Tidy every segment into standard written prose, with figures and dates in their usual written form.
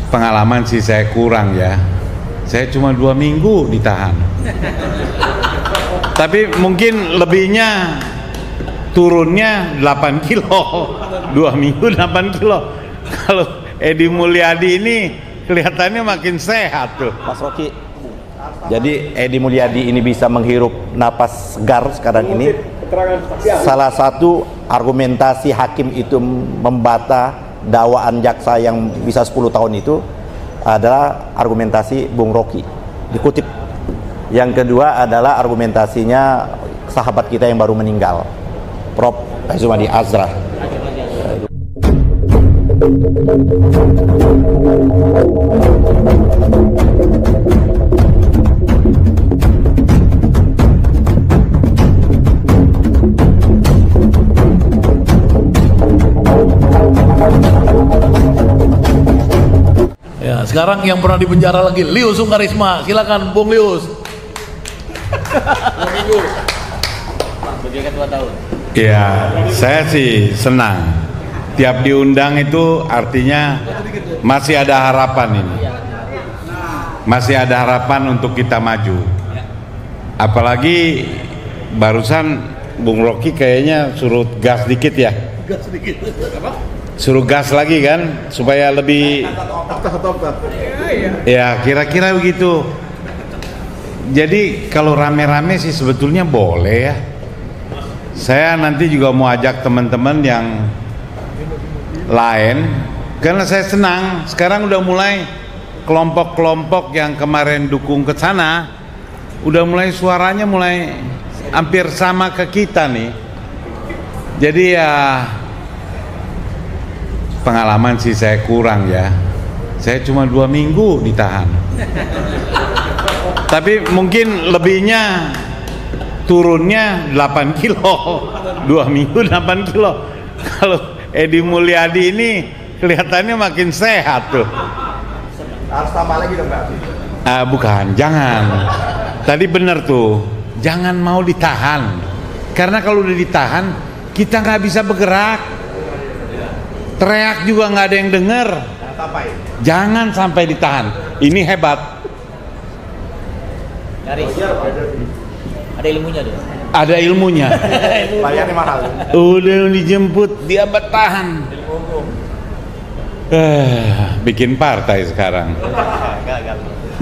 Pengalaman sih saya kurang ya. Saya cuma 2 minggu ditahan. Tapi mungkin lebihnya turunnya 8 kilo. 2 minggu 8 kilo. Kalau Edi Mulyadi ini kelihatannya makin sehat tuh. Mas Rocky, jadi Edi Mulyadi ini bisa menghirup napas segar sekarang ini. Salah satu argumentasi hakim itu membantah dakwaan jaksa yang bisa 10 tahun itu adalah argumentasi Bung Rocky, dikutip. Yang kedua adalah argumentasinya sahabat kita yang baru meninggal, Prof. Azumadi Azra. Ya, sekarang yang pernah dipenjara lagi Lius Sungkarisma. Silakan Bung Lius. 2 minggu. Sebagai ketua tahun. Ya, saya sih senang. Tiap diundang itu artinya masih ada harapan ini. Masih ada harapan untuk kita maju. Apalagi barusan Bung Rocky kayaknya suruh gas dikit ya. Gas sedikit. Suruh gas lagi kan supaya lebih ya kira-kira begitu. Jadi kalau rame-rame sih sebetulnya boleh ya. Saya nanti juga mau ajak teman-teman yang lain karena saya senang sekarang udah mulai kelompok-kelompok yang kemarin dukung ke sana udah mulai suaranya mulai hampir sama ke kita nih. Jadi ya pengalaman sih saya kurang ya. Saya cuma 2 minggu ditahan. Tapi mungkin lebihnya turunnya 8 kilo. 2 minggu 8 kilo. Kalau Edi Mulyadi ini kelihatannya makin sehat tuh. Harus tambah lagi dong, Pak? Bukan, jangan. Tadi benar tuh, jangan mau ditahan. Karena kalau udah ditahan, kita nggak bisa bergerak. Teriak juga nggak ada yang dengar. Jangan sampai ditahan. Ini hebat. Ada ilmunya dia. Ada ilmunya. Bayarnya mahal. Udah dijemput dia bertahan. Bikin partai sekarang.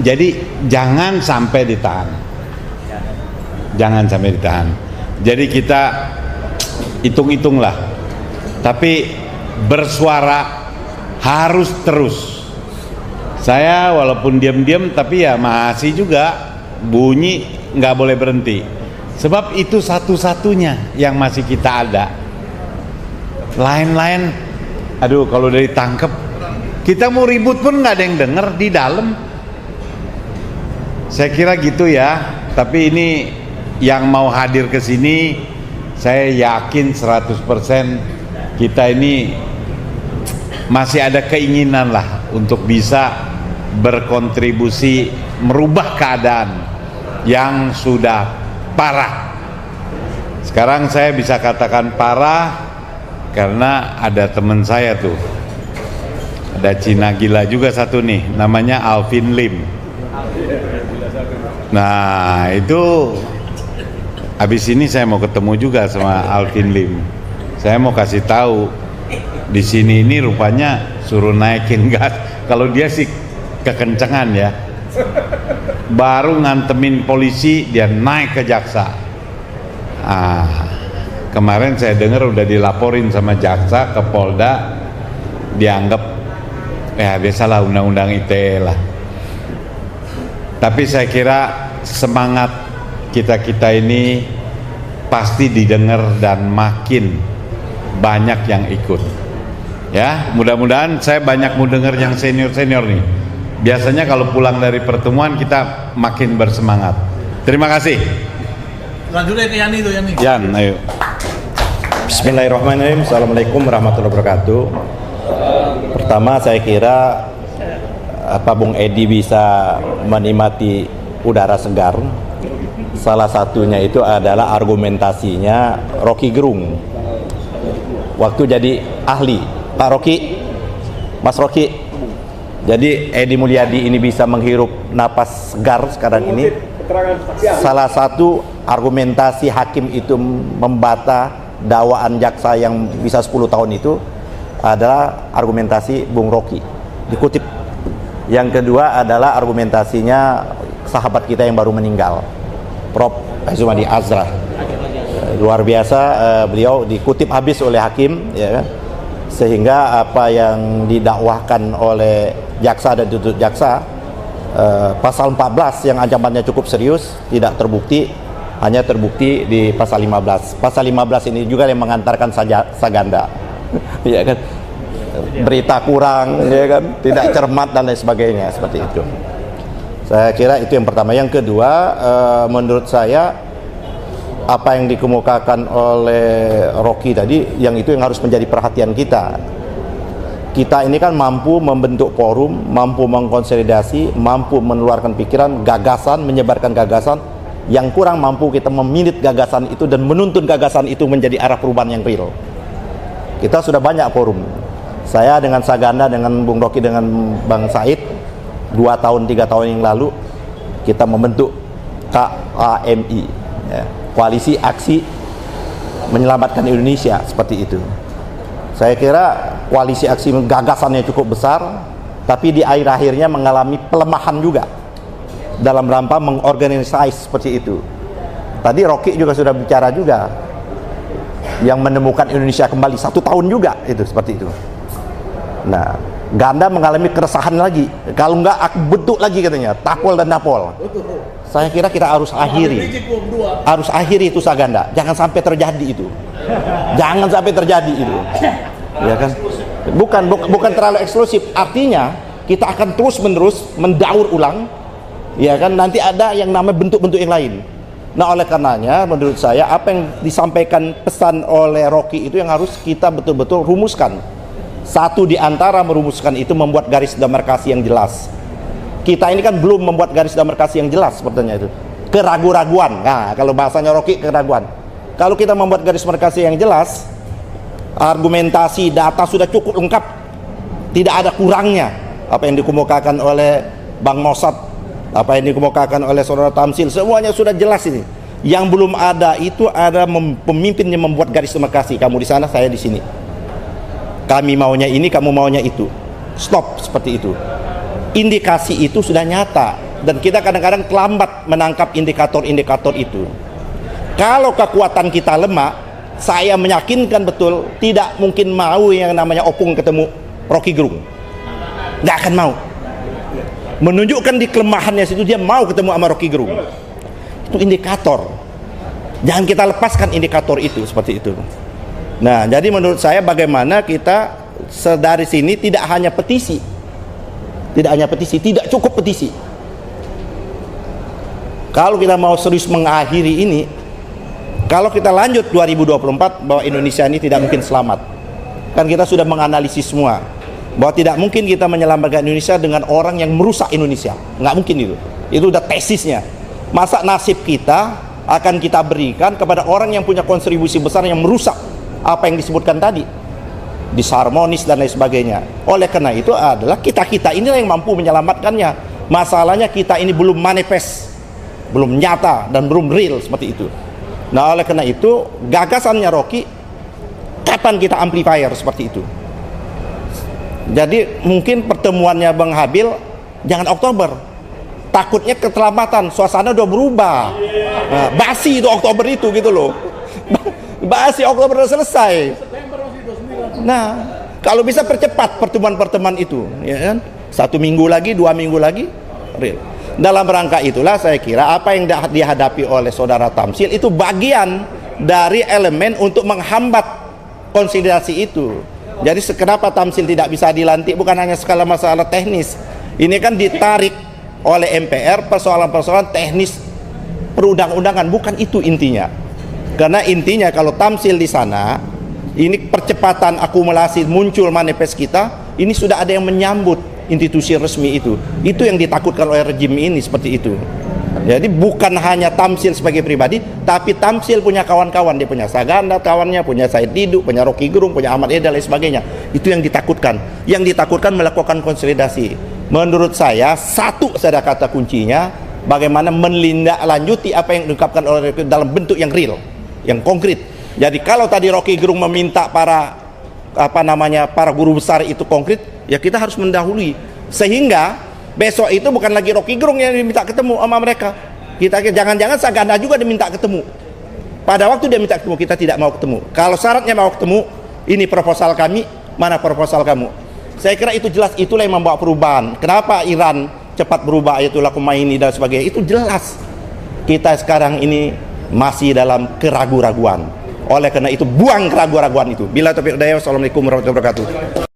Jadi jangan sampai ditahan. Jangan sampai ditahan. Jadi kita hitung-hitunglah. Tapi bersuara harus terus. Saya walaupun diam-diam tapi ya masih juga bunyi, nggak boleh berhenti. Sebab itu satu-satunya yang masih kita ada. Lain-lain, aduh kalau udah ditangkep, kita mau ribut pun nggak ada yang denger di dalam. Saya kira gitu ya. Tapi ini yang mau hadir ke sini, saya yakin 100% kita ini masih ada keinginan lah untuk bisa berkontribusi merubah keadaan yang sudah parah. Sekarang saya bisa katakan parah karena ada teman saya tuh, ada Cina gila juga satu nih, namanya Alvin Lim. Nah itu habis ini saya mau ketemu juga sama Alvin Lim. Saya mau kasih tahu di sini ini rupanya suruh naikin gas. Kalau dia sih kekencengan ya. Baru ngantemin polisi dia naik ke jaksa. Kemarin saya dengar udah dilaporin sama jaksa ke Polda, dianggap ya biasalah undang-undang ITE lah. Tapi saya kira semangat kita ini pasti didengar dan makin banyak yang ikut. Ya, mudah-mudahan saya banyak mau dengar yang senior-senior nih. Biasanya kalau pulang dari pertemuan kita makin bersemangat. Terima kasih. Lanjutnya ke Yani tuh, Yani. Yan, ayo. Bismillahirrahmanirrahim. Assalamualaikum warahmatullahi wabarakatuh. Pertama saya kira Bung Edi bisa menikmati udara segar. Salah satunya itu adalah argumentasinya Rocky Gerung. Waktu jadi ahli, Pak Rocky, Mas Rocky, Jadi Edi Mulyadi ini bisa menghirup napas segar sekarang ini. Salah satu argumentasi hakim itu membantah dakwaan jaksa yang bisa 10 tahun itu adalah argumentasi Bung Rocky, dikutip. Yang kedua adalah argumentasinya sahabat kita yang baru meninggal, Prof. Azumadi Azra. Luar biasa, beliau dikutip habis oleh hakim, ya kan? Sehingga apa yang didakwahkan oleh jaksa dan tuntut jaksa, pasal 14 yang ancamannya cukup serius tidak terbukti, hanya terbukti di pasal 15. Pasal 15 ini juga yang mengantarkan Saganda, ya kan? Berita kurang, ya kan? Tidak cermat dan lain sebagainya, seperti itu. Saya kira itu yang pertama. Yang kedua, menurut saya apa yang dikemukakan oleh Rocky tadi, yang itu yang harus menjadi perhatian kita. Kita ini kan mampu membentuk forum, mampu mengkonsolidasi, mampu mengeluarkan pikiran, gagasan, menyebarkan gagasan. Yang kurang mampu kita meminit gagasan itu dan menuntun gagasan itu menjadi arah perubahan yang real. Kita sudah banyak forum. Saya dengan Saganda, dengan Bung Rocky, dengan Bang Said, 2 tahun, 3 tahun yang lalu kita membentuk KAMI, ya, Koalisi Aksi Menyelamatkan Indonesia, seperti itu. Saya kira koalisi aksi gagasannya cukup besar, tapi di akhir-akhirnya mengalami pelemahan juga dalam rangka mengorganisasi seperti itu. Tadi Rocky juga sudah bicara juga, yang menemukan Indonesia kembali 1 tahun juga itu, seperti itu. Nah, Ganda mengalami keresahan lagi, kalau enggak aku bentuk lagi katanya, Tapol dan Napol. Saya kira kita harus akhiri itu Saganda, jangan sampai terjadi itu, jangan sampai terjadi itu, ya kan? Bukan terlalu eksklusif, artinya kita akan terus menerus mendaur ulang, ya kan? Nanti ada yang namanya bentuk-bentuk yang lain. Nah, oleh karenanya menurut saya apa yang disampaikan pesan oleh Rocky itu yang harus kita betul-betul rumuskan. Satu di antara merumuskan itu membuat garis demarkasi yang jelas. Kita ini kan belum membuat garis demarkasi yang jelas sepertinya itu. Keraguan-raguan. Nah, kalau bahasanya Rocky, keraguan. Kalau kita membuat garis demarkasi yang jelas, argumentasi, data sudah cukup lengkap. Tidak ada kurangnya. Apa yang dikemukakan oleh Bang Mossad, apa yang dikemukakan oleh Saudara Tamsil, semuanya sudah jelas ini. Yang belum ada itu ada pemimpin yang membuat garis demarkasi. Kamu di sana, saya di sini. Kami maunya ini, kamu maunya itu. Stop, seperti itu. Indikasi itu sudah nyata dan kita kadang-kadang terlambat menangkap indikator-indikator itu. Kalau kekuatan kita lemah, saya meyakinkan betul tidak mungkin mau yang namanya Opung ketemu Rocky Gerung, nggak akan mau. Menunjukkan di kelemahannya situ dia mau ketemu sama Rocky Gerung. Itu indikator. Jangan kita lepaskan indikator itu, seperti itu. Nah, jadi menurut saya bagaimana kita dari sini tidak hanya petisi, tidak cukup petisi. Kalau kita mau serius mengakhiri ini, kalau kita lanjut 2024 bahwa Indonesia ini tidak mungkin selamat. Kan kita sudah menganalisis semua bahwa tidak mungkin kita menyelamatkan Indonesia dengan orang yang merusak Indonesia. Nggak mungkin itu. Itu udah tesisnya. Masa nasib kita akan kita berikan kepada orang yang punya kontribusi besar yang merusak apa yang disebutkan tadi, disharmonis dan lain sebagainya. Oleh karena itu adalah kita inilah yang mampu menyelamatkannya. Masalahnya kita ini belum manifest, belum nyata dan belum real seperti itu. Nah, oleh karena itu gagasannya Rocky, kapan kita amplifier seperti itu. Jadi mungkin pertemuannya Bang Habil jangan Oktober, takutnya keterlambatan, suasana udah berubah. Nah, basi itu Oktober itu gitu loh. Basi Oktober udah selesai. Nah, kalau bisa percepat pertemuan-pertemuan itu, ya kan? 1 minggu lagi, 2 minggu lagi, real. Dalam rangka itulah saya kira apa yang dihadapi oleh Saudara Tamsil itu bagian dari elemen untuk menghambat konsolidasi itu. Jadi kenapa Tamsil tidak bisa dilantik bukan hanya skala masalah teknis. Ini kan ditarik oleh MPR persoalan-persoalan teknis perundang-undangan, bukan itu intinya. Karena intinya kalau Tamsil di sana, ini percepatan akumulasi muncul manifest kita, ini sudah ada yang menyambut institusi resmi itu. Itu yang ditakutkan oleh rejim ini, seperti itu. Jadi bukan hanya Tamsil sebagai pribadi, tapi Tamsil punya kawan-kawan, dia punya Saganda kawannya, punya Said Didu, punya Rocky Gerung, punya Ahmad Eda dan lain sebagainya. Itu yang ditakutkan. Yang ditakutkan melakukan konsolidasi. Menurut saya, satu saya kata kuncinya, bagaimana menindaklanjuti apa yang diungkapkan oleh Rocky dalam bentuk yang real, yang konkret. Jadi kalau tadi Rocky Gerung meminta para para guru besar itu konkret, ya kita harus mendahului sehingga besok itu bukan lagi Rocky Gerung yang diminta ketemu sama mereka. Kita jangan-jangan Saganda juga diminta ketemu. Pada waktu dia minta ketemu, kita tidak mau ketemu. Kalau syaratnya mau ketemu, ini proposal kami, mana proposal kamu? Saya kira itu jelas, itulah yang membawa perubahan. Kenapa Iran cepat berubah, Ayatullah Khomeini dan sebagainya, itu jelas. Kita sekarang ini masih dalam keraguan-raguan. Oleh karena itu buang keraguan-raguan itu. Bila taufiq hidayah, wassalamualaikum warahmatullahi wabarakatuh.